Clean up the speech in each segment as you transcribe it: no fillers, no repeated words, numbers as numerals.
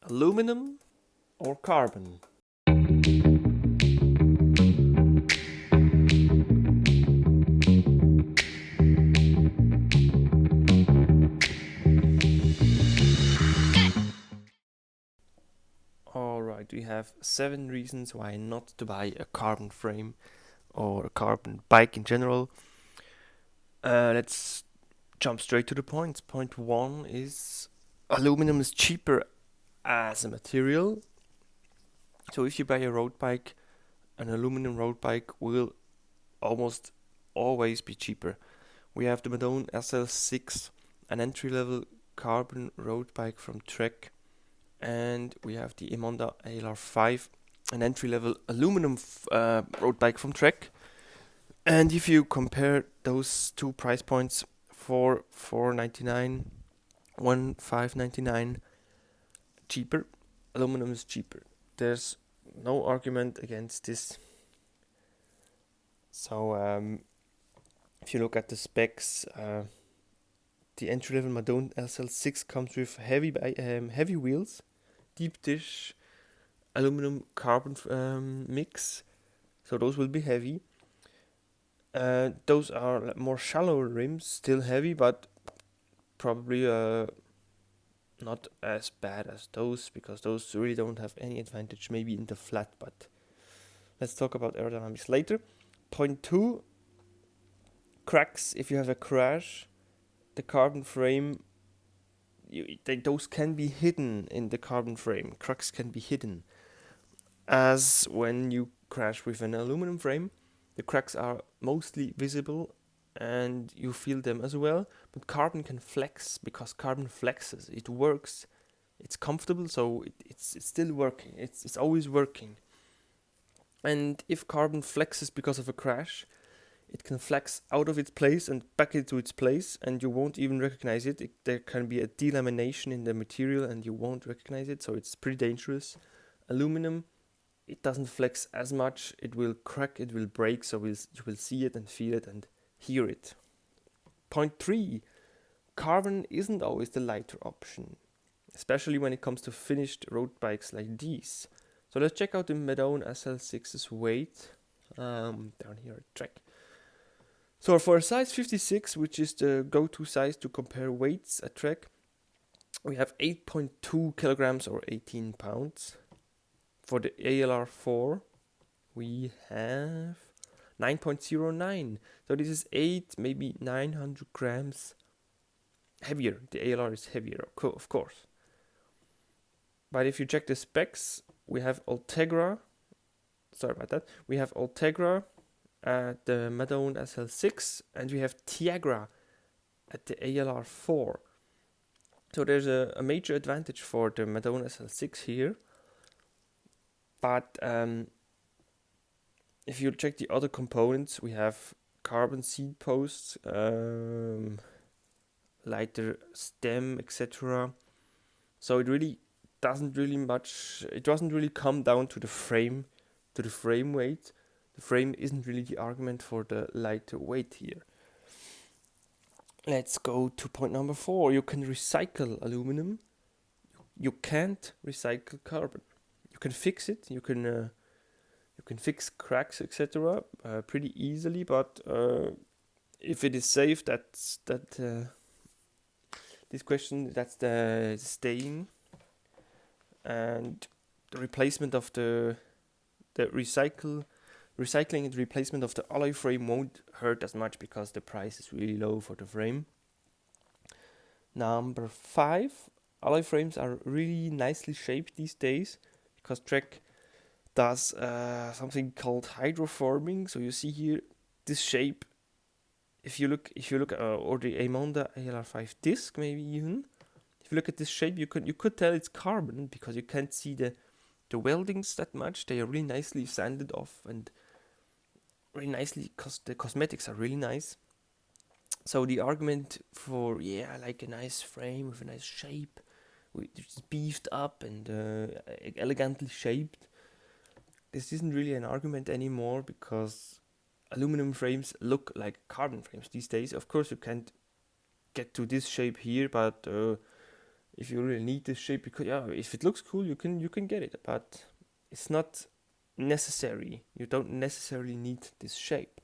Aluminum or carbon? Alright, we have 7 reasons why not to buy a carbon frame or a carbon bike in general. Let's jump straight to the points. Point 1 is aluminum is cheaper as a material. So if you buy a road bike, an aluminum road bike will almost always be cheaper. We have the Madone SL6, an entry-level carbon road bike from Trek, and we have the Emonda ALR5, an entry-level aluminum road bike from Trek. And if you compare those two price points, 499, 1599, cheaper, aluminum is cheaper. There's no argument against this. So if you look at the specs, the entry-level Madone SL6 comes with heavy wheels, deep dish, aluminum carbon mix, so those will be heavy. Those are more shallow rims, still heavy, but probably not as bad as those, because those really don't have any advantage, maybe in the flat, but let's talk about aerodynamics later. Point 2, cracks. If you have a crash, the carbon frame, those can be hidden in the carbon frame. Cracks can be hidden. As when you crash with an aluminum frame, the cracks are mostly visible and you feel them as well. But carbon can flex, because carbon flexes. It works. It's comfortable, so it's still working. It's always working. And if carbon flexes because of a crash, it can flex out of its place and back into its place, and you won't even recognize it. There can be a delamination in the material and you won't recognize it, so it's pretty dangerous. Aluminum, it doesn't flex as much. It will crack, it will break, so you will see it and feel it and hear it. Point 3, carbon isn't always the lighter option, especially when it comes to finished road bikes like these. So let's check out the Madone SL6's weight down here at Trek. So for a size 56, which is the go-to size to compare weights at Trek, we have 8.2 kilograms or 18 pounds. For the ALR4, we have 9.09. So this is 8, maybe 900 grams heavier. The ALR is heavier, of course. But if you check the specs, we have Ultegra. Sorry about that. We have Ultegra at the Madone SL6, and we have Tiagra at the ALR4. So there's a major advantage for the Madone SL6 here. But if you check the other components, we have carbon seat posts, lighter stem, etc. So it really doesn't really come down to the frame weight. The frame isn't really the argument for the lighter weight here. Let's go to point number 4. You can recycle aluminum. You can't recycle carbon. You can fix it. You can fix cracks, etc. Pretty easily. But if it is safe, that's the staying, and the replacement of the recycling and replacement of the alloy frame won't hurt as much, because the price is really low for the frame. Number 5, alloy frames are really nicely shaped these days, because Trek does something called hydroforming. So you see here this shape. If you look, or the Emonda ALR5 disc, maybe even. If you look at this shape, you could tell it's carbon, because you can't see the weldings that much. They are really nicely sanded off and really nicely, because the cosmetics are really nice. So the argument for, like a nice frame with a nice shape, which is beefed up and elegantly shaped, this isn't really an argument anymore, because aluminum frames look like carbon frames these days. Of course, you can't get to this shape here, but if you really need this shape, because yeah, if it looks cool, you can get it, but it's not necessary. You don't necessarily need this shape.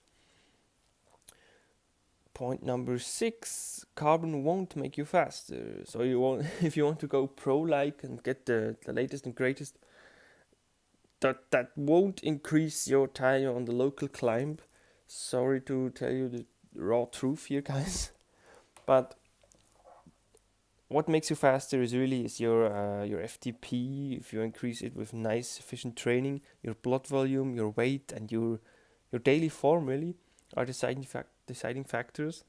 Point number 6: carbon won't make you faster. So you want if you want to go pro-like and get the latest and greatest, that won't increase your time on the local climb. Sorry to tell you the raw truth here, guys. But what makes you faster is your FTP. If you increase it with nice efficient training, your blood volume, your weight, and your daily form really are deciding factors.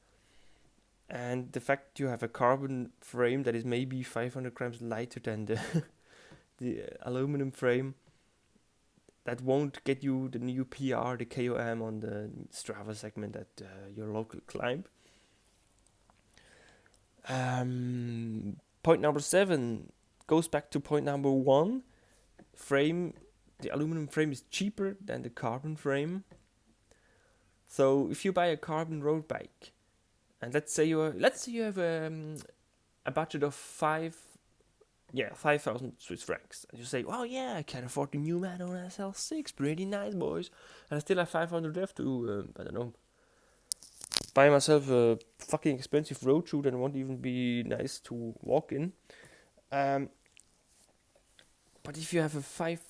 And the fact you have a carbon frame that is maybe 500 grams lighter than the aluminum frame, that won't get you the new PR, the KOM on the Strava segment at your local climb. Point number 7 goes back to point number 1. The aluminum frame is cheaper than the carbon frame. So if you buy a carbon road bike, and let's say you have a budget of 5,000 Swiss francs, and you say, "Oh yeah, I can afford the new Manon SL6, pretty nice, boys," and I still have 500 left to I don't know, buy myself a fucking expensive road shoe that won't even be nice to walk in. But if you have a 5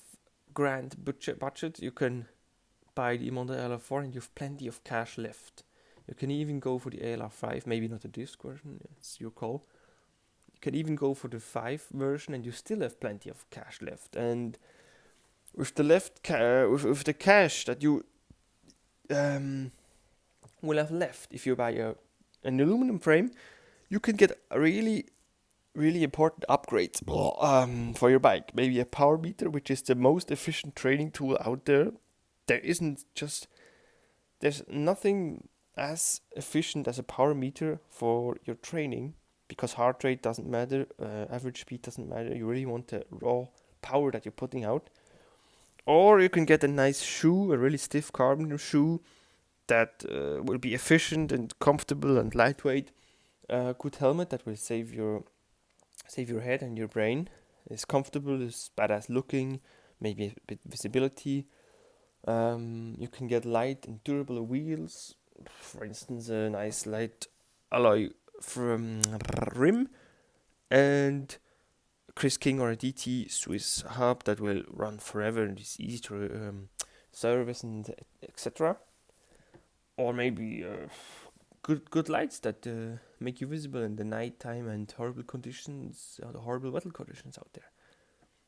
grand budget, you can buy the Imonda LR4 and you have plenty of cash left. You can even go for the ALR5, maybe not the disc version, it's your call. You can even go for the 5 version and you still have plenty of cash left. And with the with the cash that you will have left, if you buy an aluminum frame, you can get a really important upgrades for your bike. Maybe a power meter, which is the most efficient training tool out there. There's nothing as efficient as a power meter for your training, because heart rate doesn't matter, average speed doesn't matter. You really want the raw power that you're putting out. Or you can get a nice shoe, a really stiff carbon shoe that will be efficient and comfortable and lightweight. A good helmet that will save your head and your brain. It's comfortable, it's badass looking, maybe a bit visibility. You can get light and durable wheels. For instance, a nice light alloy from rim, and Chris King or a DT Swiss hub that will run forever and is easy to service and etc. Or maybe good lights that make you visible in the night time and horrible conditions, the horrible weather conditions out there.